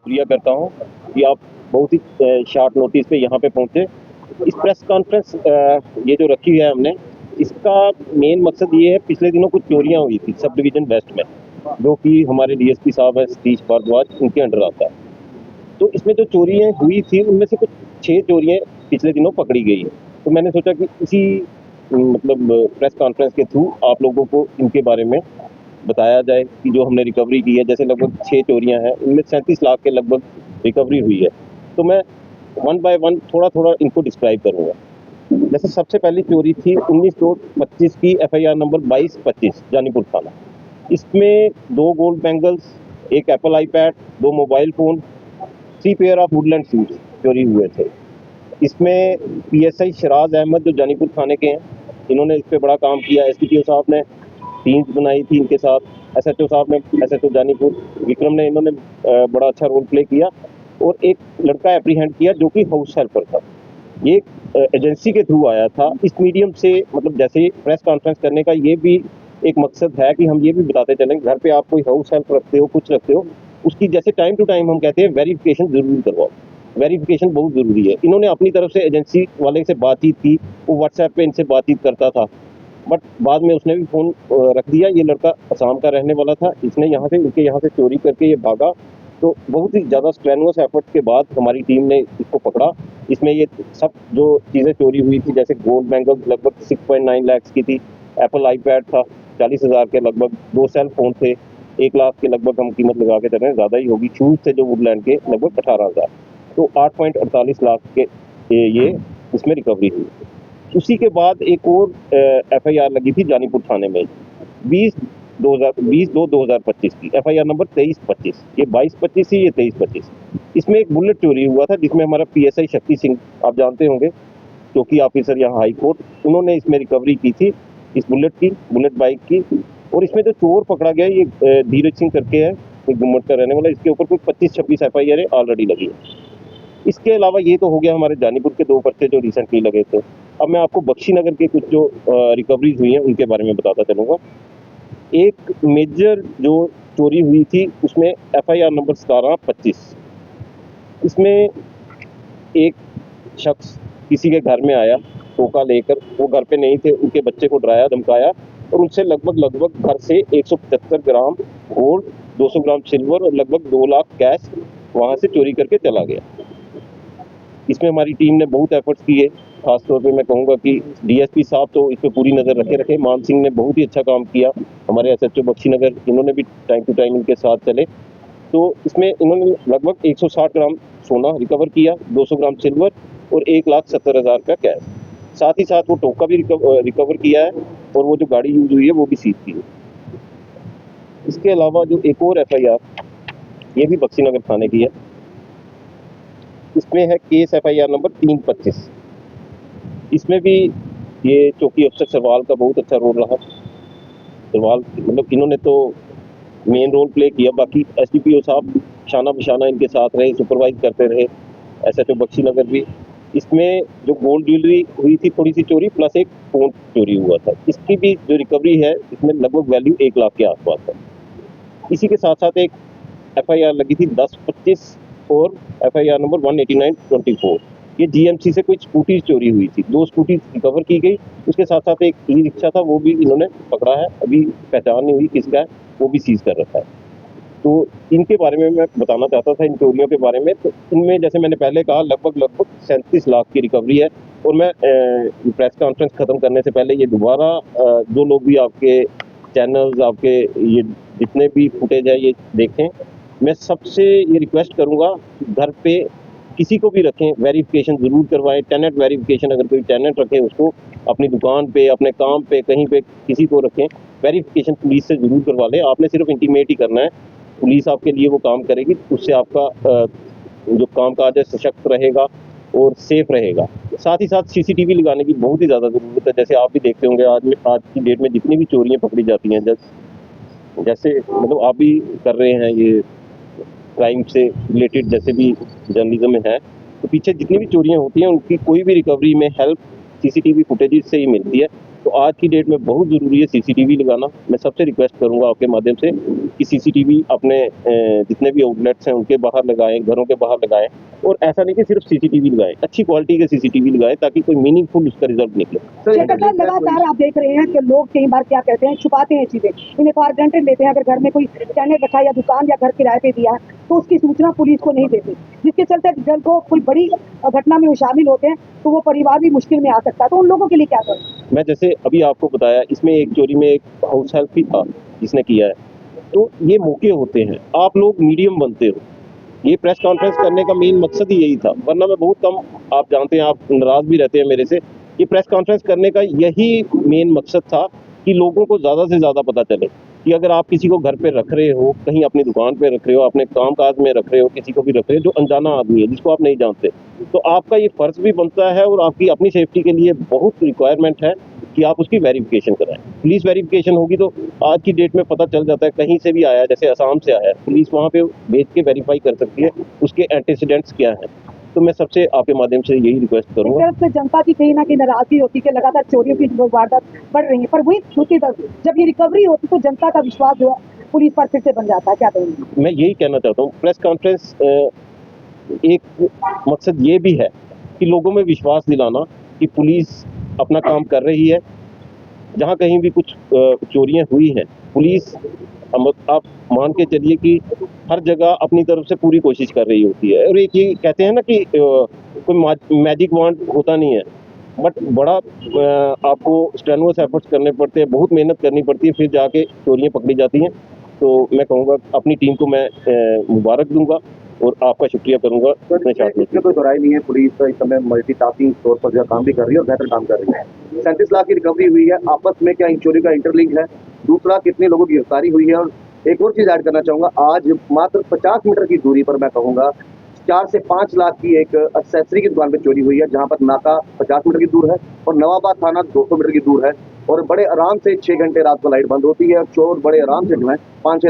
शुक्रिया करता हूँ कि आप बहुत ही शॉर्ट नोटिस पे यहाँ पे पहुँचे। इस प्रेस कॉन्फ्रेंस ये जो रखी है हमने, इसका मेन मकसद ये है, पिछले दिनों कुछ चोरियाँ हुई थी सब डिवीज़न वेस्ट में, जो कि हमारे डीएसपी साहब है सतीश भारद्वाज, उनके अंडर आता है। तो इसमें जो चोरियाँ हुई थी उनमें से कुछ 6 चोरियाँ पिछले दिनों पकड़ी गई हैं। तो मैंने सोचा कि इसी मतलब प्रेस कॉन्फ्रेंस के थ्रू आप लोगों को इनके बारे में बताया जाए कि जो हमने रिकवरी की है। जैसे लगभग 6 चोरियाँ हैं, इनमें 37 लाख के लगभग रिकवरी हुई है। तो मैं वन बाय वन थोड़ा-थोड़ा इनको डिस्क्राइब करूँगा। जैसे सबसे पहली चोरी थी 19/25 की एफआईआर नंबर 2225 जानीपुर थाना। इसमें 2 gold bangles, 1 Apple iPad, 2 mobile phone, 3 pair of Woodland shoes चोरी हुए थे। इसमें पीएसआई शराज अहमद जो जानीपुर थाने के हैं, इन्होंने इस पे बड़ा काम किया। एसडीपीओ साहब ने टीम्स बनाई थी इनके साथ, एसएचओ साहब ने, एसएचओ जानीपुर विक्रम ने, इन्होंने बड़ा अच्छा रोल प्ले किया और एक लड़का एप्रीहेंड किया जो कि हाउस हेल्पर था। ये एजेंसी के थ्रू आया था। इस मीडियम से मतलब जैसे प्रेस कॉन्फ्रेंस करने का ये भी एक मकसद है कि हम ये भी बताते चलें, घर पे आप कोई हाउस हेल्प रखते हो, कुछ रखते हो, उसकी जैसे टाइम टू टाइम हम कहते हैं वेरिफिकेशन ज़रूर करवाओ। वेरिफिकेशन बहुत ज़रूरी है। इन्होंने अपनी तरफ से एजेंसी वाले से बातचीत की, वो व्हाट्सएप पे इनसे बातचीत करता था, बट बाद में उसने भी फ़ोन रख दिया। ये लड़का असम का रहने वाला था, इसने यहाँ से इनके यहाँ से चोरी करके ये भागा। तो बहुत ही ज़्यादा स्ट्रेनुअस एफर्ट के बाद हमारी टीम ने इसको पकड़ा। इसमें ये सब जो चीज़ें चोरी हुई थी, जैसे गोल्ड बैंगल्स लगभग 6.9 लाख की थी, एप्पल आईपैड था 40,000 के लगभग, 2 सेल फ़ोन थे, 1 लाख के लगभग हम कीमत लगा के चल रहे हैं, ज़्यादा ही होगी। शूज़ थे जो वुडलैंड के लगभग 18,000, तो 8.48 लाख के ये इसमें रिकवरी हुई। उसी के बाद एक और एफआईआर लगी थी जानीपुर थाने में 20/2/2025 की, एफआईआर नंबर 2325। ये 2225 थी, ये 2325। इसमें एक बुलेट चोरी हुआ था, जिसमें हमारा पीएसआई शक्ति सिंह, आप जानते होंगे, चौकी ऑफिसर यहाँ हाई कोर्ट, उन्होंने इसमें रिकवरी की थी इस बुलेट बाइक की। और इसमें जो चोर पकड़ा गया ये धीरज सिंह करके है, कोई गुम्मट का रहने वाला। इसके ऊपर कोई 25-26 एफआईआर ऑलरेडी लगी है। इसके अलावा ये तो हो गया हमारे जानीपुर के 2 पर्चे जो रिसेंटली लगे थे। अब मैं आपको बख्शीनगर के कुछ जो रिकवरीज हुई हैं उनके बारे में बताता चलूँगा। एक मेजर जो चोरी हुई थी उसमें एफआईआर नंबर 1725। इसमें एक शख्स किसी के घर में आया टोका लेकर, वो घर पे नहीं थे, उनके बच्चे को डराया धमकाया और उनसे लगभग घर से 175 ग्राम गोल्ड, 200 ग्राम सिल्वर और लगभग 2 लाख कैश वहाँ से चोरी करके चला गया। इसमें हमारी टीम ने बहुत एफर्ट्स किए। खासतौर पे मैं कहूँगा कि डीएसपी साहब तो इस पर पूरी नज़र रखे। मान सिंह ने बहुत ही अच्छा काम किया, हमारे एसएचओ बख्शीनगर, इन्होंने भी टाइम टू टाइम इनके साथ चले। तो इसमें इन्होंने लगभग 160 ग्राम सोना रिकवर किया, 200 ग्राम सिल्वर और 1,70,000 का कैश। साथ ही साथ वो टोका भी रिकवर किया है और वो जो गाड़ी यूज हुई है वो भी सीज की है। इसके अलावा जो एक और एफआईआर, ये भी बख्शीनगर थाने की है, इसमें है केस एफआईआर नंबर 325। इसमें भी ये चौकी अफसर सरवाल का बहुत अच्छा रोल रहा। सरवाल मतलब इन्होंने तो मेन रोल प्ले किया, बाकी एसडीपीओ साहब शाना बिशाना इनके साथ रहे, सुपरवाइज करते रहे, एसएचओ बख्शीनगर भी। इसमें जो गोल्ड ज्वेलरी हुई थी थोड़ी सी चोरी, प्लस एक फ़ोन चोरी हुआ था। इसकी भी जो रिकवरी है इसमें लगभग वैल्यू 1 लाख के आसपास है। इसी के साथ साथ एक एफआईआर लगी थी 10/25 और एफआईआर नंबर 189/24। ये जीएमसी से कोई स्कूटी चोरी हुई थी, 2 स्कूटी रिकवर की गई। उसके साथ साथ एक ई रिक्शा था, वो भी इन्होंने पकड़ा है, अभी पहचान नहीं हुई किसका है, वो भी सीज कर रखा है। तो इनके बारे में मैं बताना चाहता था, इन चोरियों के बारे में। तो इनमें जैसे मैंने पहले कहा लगभग 37 लाख की रिकवरी है। और मैं प्रेस कॉन्फ्रेंस ख़त्म करने से पहले ये दोबारा जो लोग भी आपके चैनल्स, आपके ये जितने भी फुटेज है ये देखें, मैं सबसे ये रिक्वेस्ट करूँगा, घर पे किसी को भी रखें, वेरिफिकेशन ज़रूर करवाएं। टेनेंट वेरिफिकेशन, अगर कोई टेनेंट रखे उसको अपनी दुकान पे, अपने काम पे, कहीं पे किसी को रखें, वेरिफिकेशन पुलिस से ज़रूर करवा लें। आपने सिर्फ इंटीमेट ही करना है, पुलिस आपके लिए वो काम करेगी। उससे आपका जो काम काज है सशक्त रहेगा और सेफ रहेगा। साथ ही साथ सीसीटीवी लगाने की बहुत ही ज़्यादा ज़रूरत है। जैसे आप भी देखते होंगे आज की डेट में जितनी भी चोरियाँ पकड़ी जाती हैं, जैसे मतलब आप भी कर रहे हैं ये क्राइम से रिलेटेड, जैसे भी जर्नलिज्म में है, तो पीछे जितनी भी चोरियाँ होती हैं उनकी कोई भी रिकवरी में हेल्प सीसीटीवी फुटेज से ही मिलती है। तो तो आज की डेट में बहुत ज़रूरी है सीसीटीवी लगाना। मैं सबसे रिक्वेस्ट करूंगा आपके माध्यम से कि सीसीटीवी अपने जितने भी आउटलेट्स हैं उनके बाहर लगाएं, घरों के बाहर लगाएं, और ऐसा नहीं कि सिर्फ सीसीटीवी लगाएं, अच्छी क्वालिटी के सीसीटीवी लगाएं ताकि कोई मीनिंगफुल उसका रिजल्ट निकले। शेखर साहब, लगातार आप देख रहे हैं कि लोग कई बार क्या कहते हैं, छुपाते हैं चीजें, इन्हें फॉर ग्रांटेड लेते हैं। अगर घर में कोई चैनल रखा या दुकान या घर किराए पे दिया है तो उसकी सूचना पुलिस को नहीं देते, जिसके चलते जब को कोई बड़ी घटना में वो शामिल होते हैं तो वो परिवार भी मुश्किल में आ सकता है। तो उन लोगों के लिए क्या करें? मैं जैसे अभी आपको बताया, इसमें एक चोरी में एक हाउस हेल्प भी था जिसने किया है। तो ये मौके होते हैं, आप लोग मीडियम बनते हो। ये प्रेस कॉन्फ्रेंस करने का मेन मकसद ही यही था, वरना मैं बहुत कम, आप जानते हैं, आप नाराज भी रहते हैं मेरे से। ये प्रेस कॉन्फ्रेंस करने का यही मेन मकसद था कि लोगों को ज़्यादा से ज़्यादा पता चले कि अगर आप किसी को घर पे रख रहे हो, कहीं अपनी दुकान पे रख रहे हो, अपने काम काज में रख रहे हो, किसी को भी रख रहे हो जो अनजाना आदमी है जिसको आप नहीं जानते, तो आपका ये फ़र्ज़ भी बनता है और आपकी अपनी सेफ्टी के लिए बहुत रिक्वायरमेंट है कि आप उसकी वेरिफिकेशन कराएं। पुलिस वेरिफिकेशन होगी तो आज की डेट में पता चल जाता है, कहीं से भी आया है, जैसे असम से आया है, पुलिस वहाँ पे भेज के वेरीफाई कर सकती है उसके एंटीसीडेंट्स क्या हैं। तो मैं सबसे आपके माध्यम से यही रिक्वेस्ट एक करूंगा। तरफ से जनता की कहीं ना कहीं नाराजगी होती है कि लगातार चोरियों की वारदात बढ़ रही है, पर वही दूसरी तरफ जब ये रिकवरी होती है तो जनता का विश्वास जो है पुलिस पर फिर से बन जाता है। क्या कहेंगे? मैं यही कहना चाहता हूँ, प्रेस कॉन्फ्रेंस एक मकसद ये भी है कि लोगों में विश्वास दिलाना कि पुलिस अपना काम कर रही है। जहाँ कहीं भी कुछ चोरियां हुई हैं, पुलिस, आप मान के चलिए कि हर जगह अपनी तरफ से पूरी कोशिश कर रही होती है। और एक ये कहते हैं ना कि कोई मैजिक वांड होता नहीं है, बट बड़ा आपको स्ट्रेनुअस एफर्ट्स करने पड़ते हैं, बहुत मेहनत करनी पड़ती है, फिर जाके चोरियां पकड़ी जाती हैं। तो मैं कहूँगा अपनी टीम को मैं मुबारक दूंगा और आपका शुक्रिया करूंगा इतने शॉर्ट में। इसमें कोई दोहराई नहीं है, पुलिस इस समय मल्टीटास्किंग तौर पर जो काम भी कर रही है और बेहतर काम कर रही है। 37 लाख की रिकवरी हुई है, आपस में क्या इन चोरी का इंटरलिंक है? दूसरा, कितने लोगों की गिरफ्तारी हुई है? और एक और चीज ऐड करना चाहूंगा, आज मात्र 50 मीटर की दूरी पर मैं कहूंगा 4 से 5 लाख की एक एक्सेसरी की दुकान पर चोरी हुई है, जहां पर नाका 50 मीटर की दूर है और नवाबाद थाना 200 मीटर की दूर है। और बड़े आराम से 6 घंटे रात को लाइट बंद होती है और चोर बड़े आराम से जो है 5